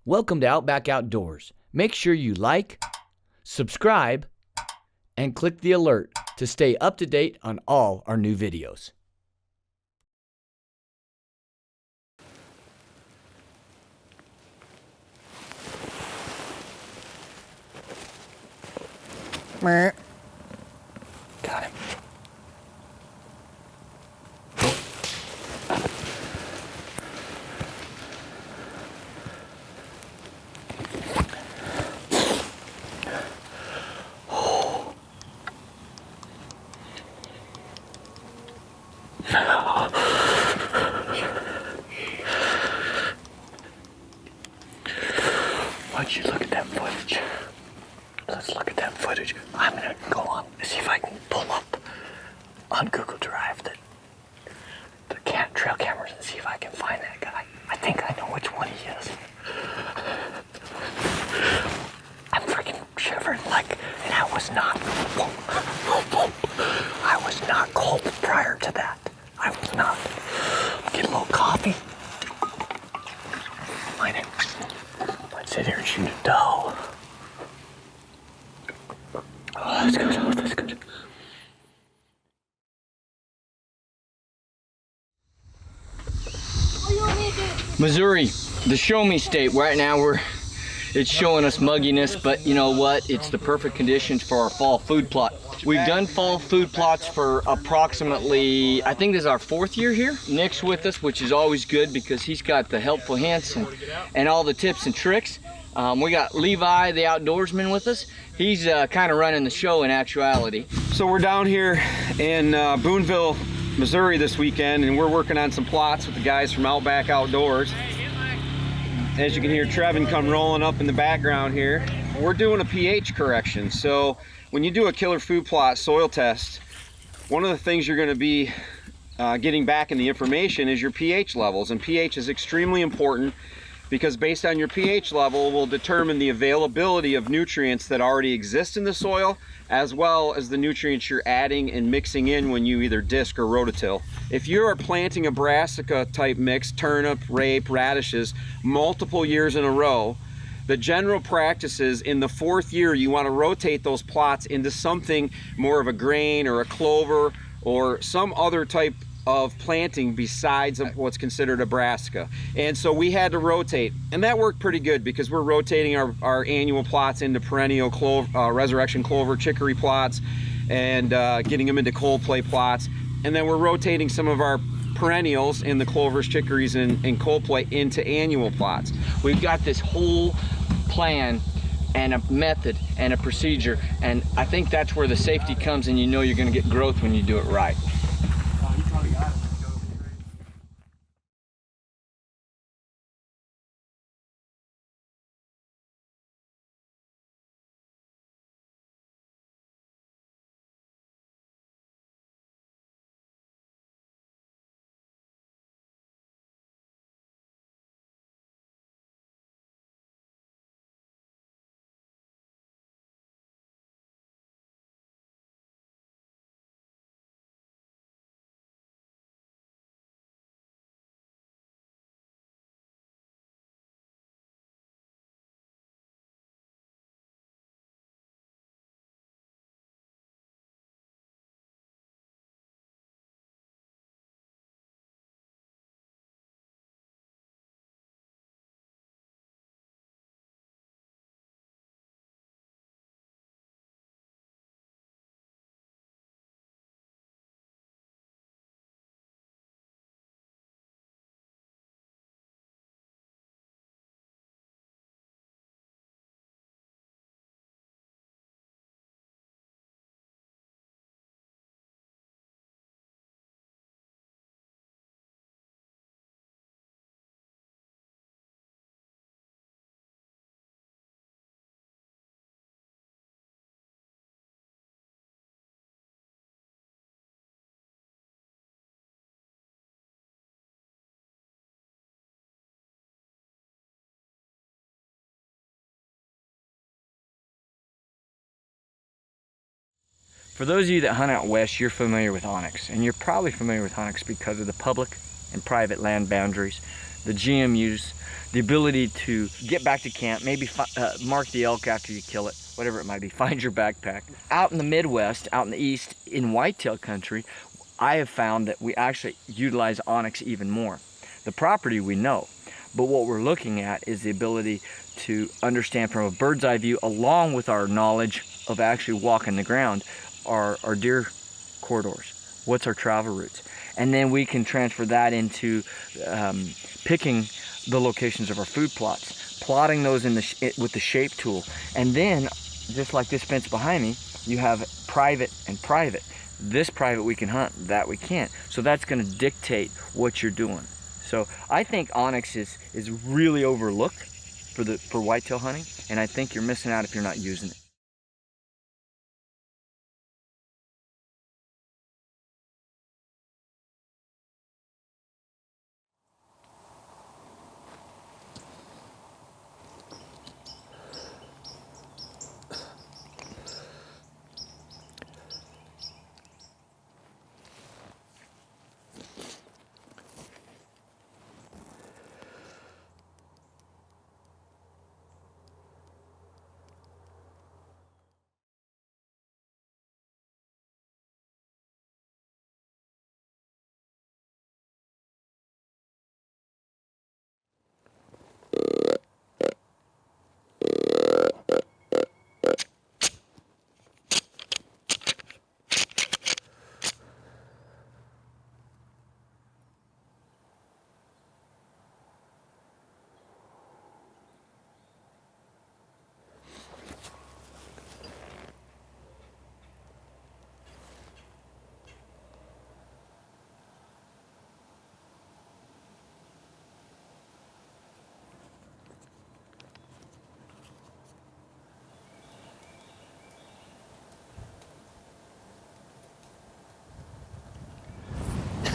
Welcome to Outback Outdoors. Make sure you like, subscribe, and click the alert to stay up to date on all our new videos. Got him. Why'd you look at that footage? Let's look at that footage. I'm gonna go on and see if I can pull up on Google Drive the trail cameras and see if I can find that guy. I think I know which one he is. I'm freaking shivering and I was not cold prior to that. I was not. Get a little coffee. Let's sit here and shoot a doe. Oh, that's good. Oh, that's good. Missouri, the show me state. Right now it's showing us mugginess, but you know what? It's the perfect conditions for our fall food plot. We've done fall food plots for approximately, I think this is our 4th year here. Nick's with us, which is always good because he's got the helpful hints and all the tips and tricks. We got Levi, the outdoorsman, with us. He's kind of running the show in actuality. So we're down here in Boonville, Missouri this weekend, and we're working on some plots with the guys from Outback Outdoors. As you can hear Trevon come rolling up in the background here. We're doing a pH correction. So when you do a killer food plot soil test, one of the things you're going to be getting back in the information is your pH levels. And pH is extremely important because based on your pH level will determine the availability of nutrients that already exist in the soil, as well as the nutrients you're adding and mixing in when you either disc or rototill. If you are planting a brassica type mix, turnip, rape, radishes, multiple years in a row, the general practice is in the 4th year you want to rotate those plots into something more of a grain or a clover or some other type of planting besides what's considered a brassica. And so we had to rotate, and that worked pretty good because we're rotating our annual plots into perennial clover, resurrection clover, chicory plots, and getting them into cold play plots. And then we're rotating some of our perennials in the clovers, chicories, and cold play into annual plots. We've got this whole plan and a method and a procedure, and I think that's where the safety comes, and you know you're going to get growth when you do it right. For those of you that hunt out west, you're familiar with onyx, and you're probably familiar with onyx because of the public and private land boundaries, the GMUs, the ability to get back to camp, maybe mark the elk after you kill it, whatever it might be, find your backpack. Out in the Midwest, out in the East, in whitetail country, I have found that we actually utilize onX even more. The property we know, but what we're looking at is the ability to understand from a bird's eye view, along with our knowledge of actually walking the ground, our deer corridors. What's our travel routes? And then we can transfer that into picking the locations of our food plots, plotting those with the shape tool. And then, just like this fence behind me, you have private and private. This private we can hunt, that we can't. So that's gonna dictate what you're doing. So I think onX is really overlooked for whitetail hunting, and I think you're missing out if you're not using it.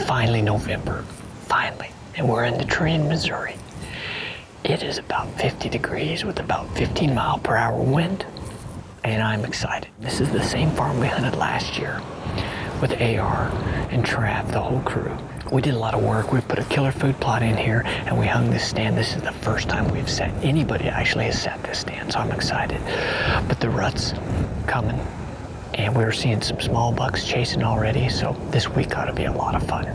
Finally November, finally, and we're in the tree in Missouri. It is about 50 degrees with about 15-mile-per-hour wind, and I'm excited. This is the same farm we hunted last year with AR and Trav, the whole crew. We did a lot of work. We put a killer food plot in here, and we hung this stand. This is the first time anybody actually has set this stand, so I'm excited. But the rut's coming, and we're seeing some small bucks chasing already, so this week ought to be a lot of fun.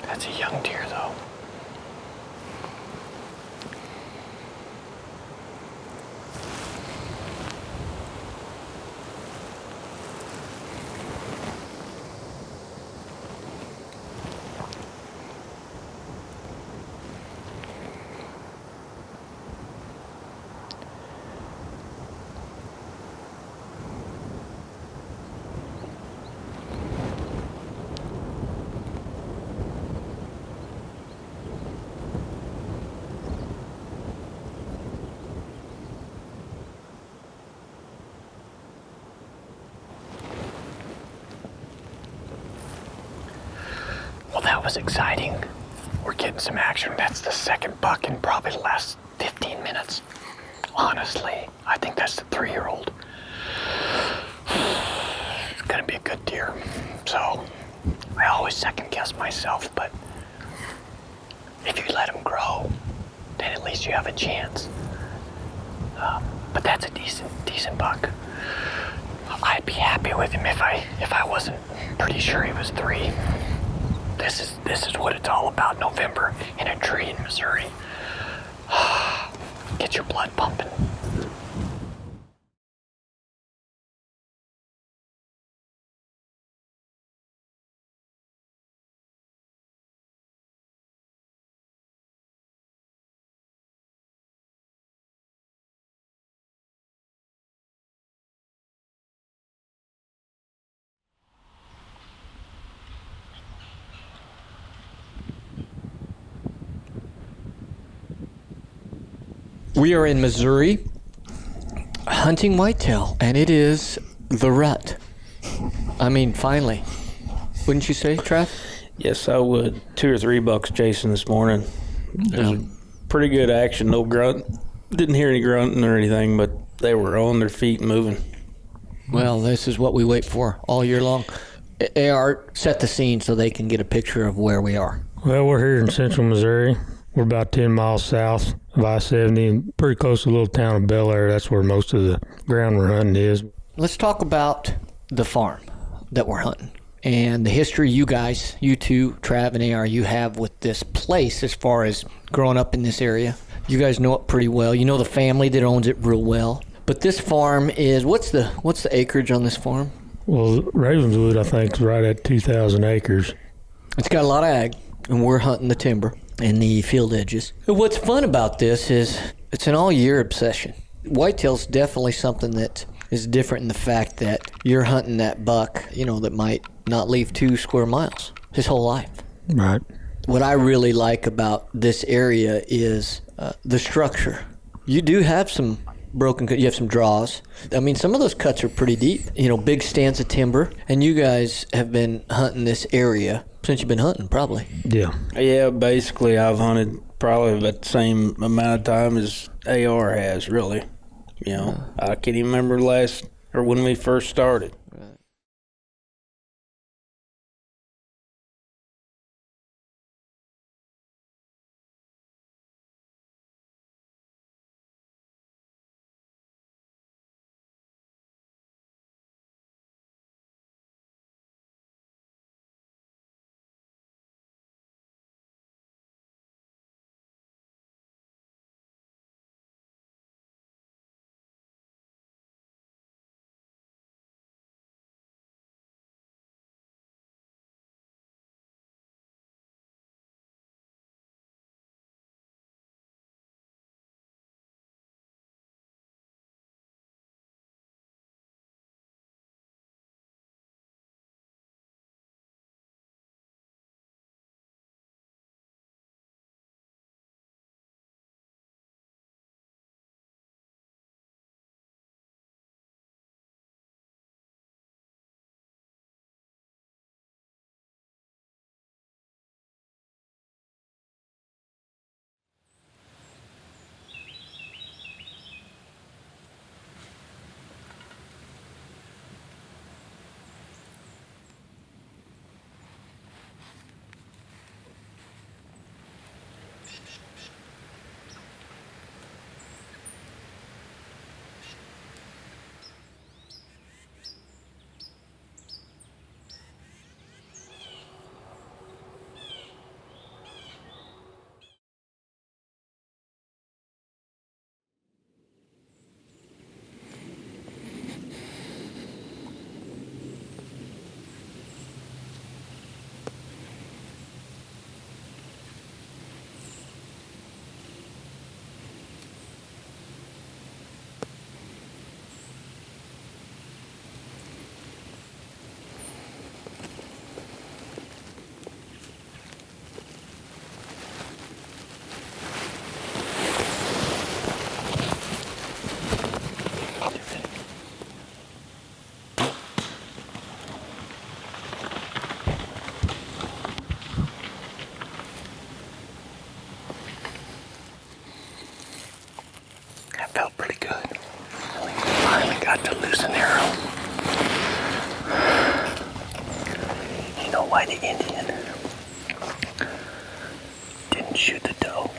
That's a young deer, though. Well, that was exciting. We're getting some action. That's the second buck in probably the last 15 minutes. Honestly, I think that's the 3-year-old. It's gonna be a good deer. So, I always second guess myself, but if you let him grow, then at least you have a chance. But that's a decent buck. I'd be happy with him if I wasn't pretty sure he was 3. This is what it's all about. November in a tree in Missouri. Get your blood pumping. We are in Missouri hunting whitetail, and it is the rut. I mean, finally. Wouldn't you say, Trev? Yes, I would. 2 or 3 bucks chasing this morning. There's pretty good action. No grunt. Didn't hear any grunting or anything, but they were on their feet moving. Well, this is what we wait for all year long. AR, set the scene so they can get a picture of where we are. Well, we're here in central Missouri. We're about 10 miles south of I-70 and pretty close to the little town of Bel Air. That's where most of the ground we're hunting is. Let's talk about the farm that we're hunting and the history you guys, you two, Trav and AR, you have with this place as far as growing up in this area. You guys know it pretty well. You know the family that owns it real well. But this farm is, what's the acreage on this farm? Well, Ravenswood, I think, is right at 2,000 acres. It's got a lot of ag, and we're hunting the timber and the field edges. And what's fun about this is it's an all-year obsession. Whitetail's definitely something that is different in the fact that you're hunting that buck, that might not leave 2 square miles his whole life. Right. What I really like about this area is the structure. You do have some broken cut. You have some draws. I mean, some of those cuts are pretty deep. Big stands of timber. And you guys have been hunting this area since you've been hunting, probably. Yeah. Yeah, basically I've hunted probably about the same amount of time as AR has, really. I can't even remember when we first started. That felt pretty good. Finally got to loose an arrow. You know why the Indian didn't shoot the doe?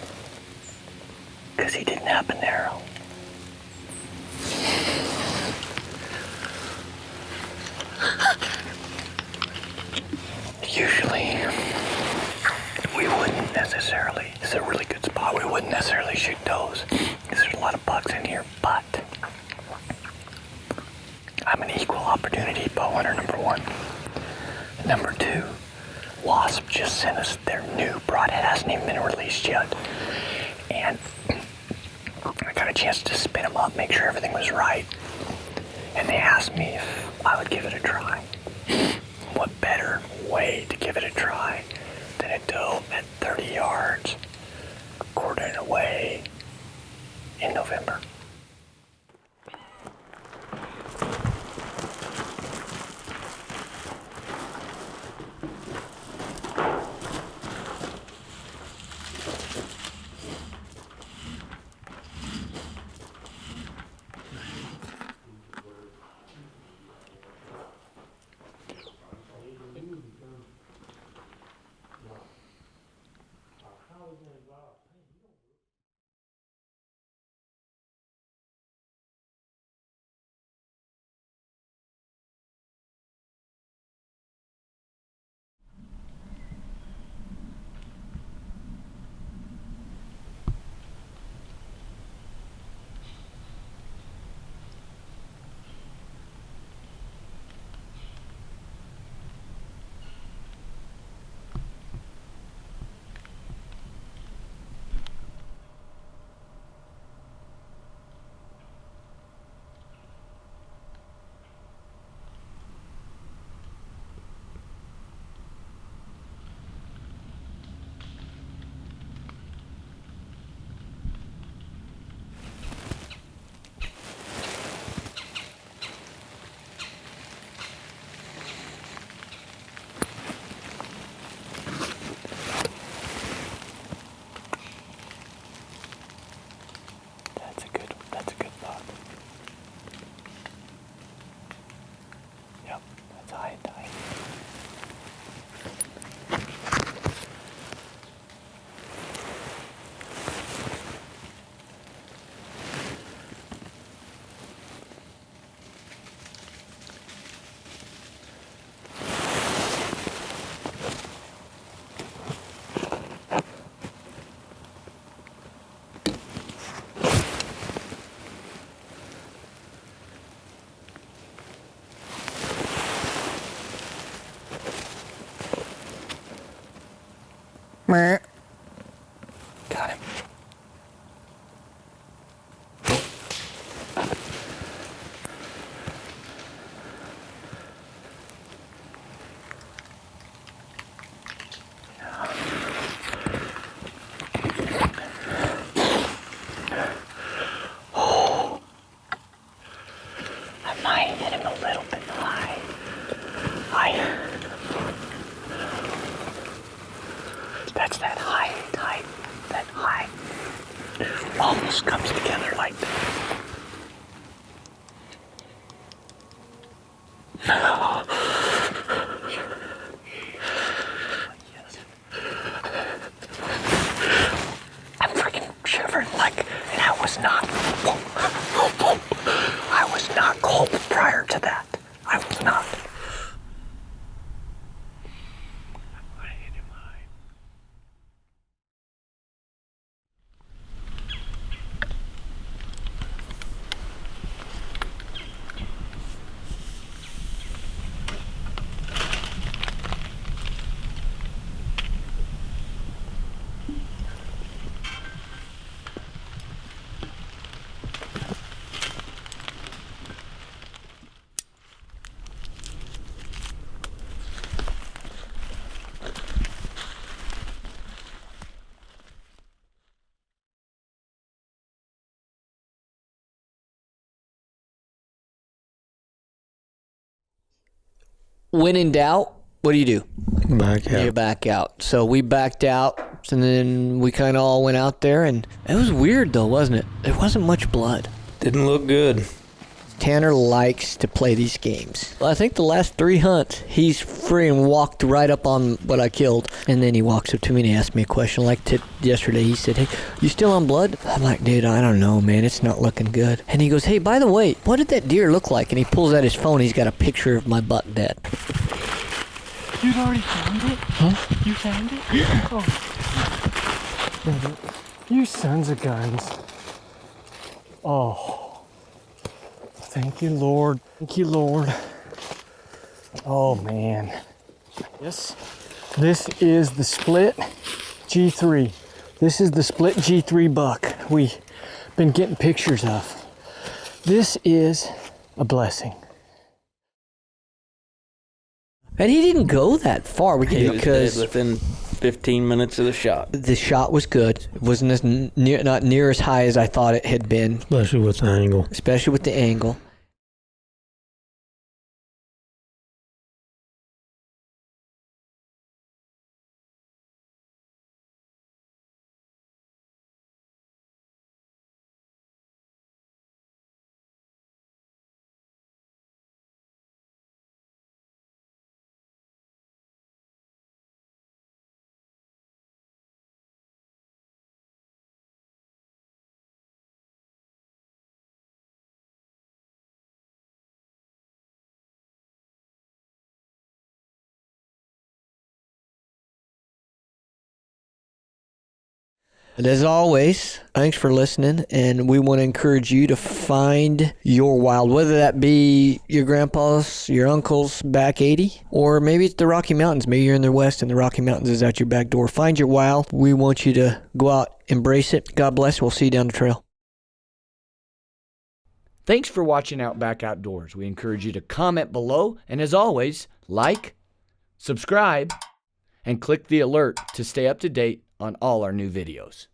Because he didn't have an arrow. Usually, we wouldn't necessarily, this is a really good spot, we wouldn't necessarily shoot does because there's a lot of bucks in here, but I'm an equal opportunity bow hunter, number one. Number two, Wasp just sent us their new broadhead, hasn't even been released yet, and I got a chance to spin them up, make sure everything was right, and they asked me if I would give it a try. What better way to give it a try than a doe at 30 yards, quartering away in November. That's a good buck. Yep, that's high and tight. Got him. Oh, I might hit him a little bit high. That's that high type. That high almost comes together like that. Yes. I'm freaking shivering like, and I was not cold prior to that. I was not. I hit him high. When in doubt, what do you do? Back out. You back out. So we backed out, and then we kind of all went out there, and it was weird though, wasn't it? There wasn't much blood. Didn't look good. Tanner likes to play these games. Well, I think the last 3 hunts, he's freaking walked right up on what I killed, and then he walks up to me and he asked me a question. Like yesterday, he said, "Hey, you still on blood?" I'm like, "Dude, I don't know, man. It's not looking good." And he goes, "Hey, by the way, what did that deer look like?" And he pulls out his phone. He's got a picture of my buck dead. You'd already found it? Huh? You found it? Oh. You sons of guns. Oh. Thank you, Lord. Thank you, Lord. Oh, man. Yes. This is the split G3. This is the split G3 buck we've been getting pictures of. This is a blessing. And he didn't go that far. He was dead within 15 minutes of the shot. The shot was good. It wasn't not near as high as I thought it had been, Especially with the angle. especially with the angle. And as always, thanks for listening, and we want to encourage you to find your wild, whether that be your grandpa's, your uncle's back 80, or maybe it's the Rocky Mountains. Maybe you're in the West and the Rocky Mountains is out your back door. Find your wild. We want you to go out, embrace it. God bless. We'll see you down the trail. Thanks for watching Outback Outdoors. We encourage you to comment below, and as always, like, subscribe, and click the alert to stay up to date on all our new videos.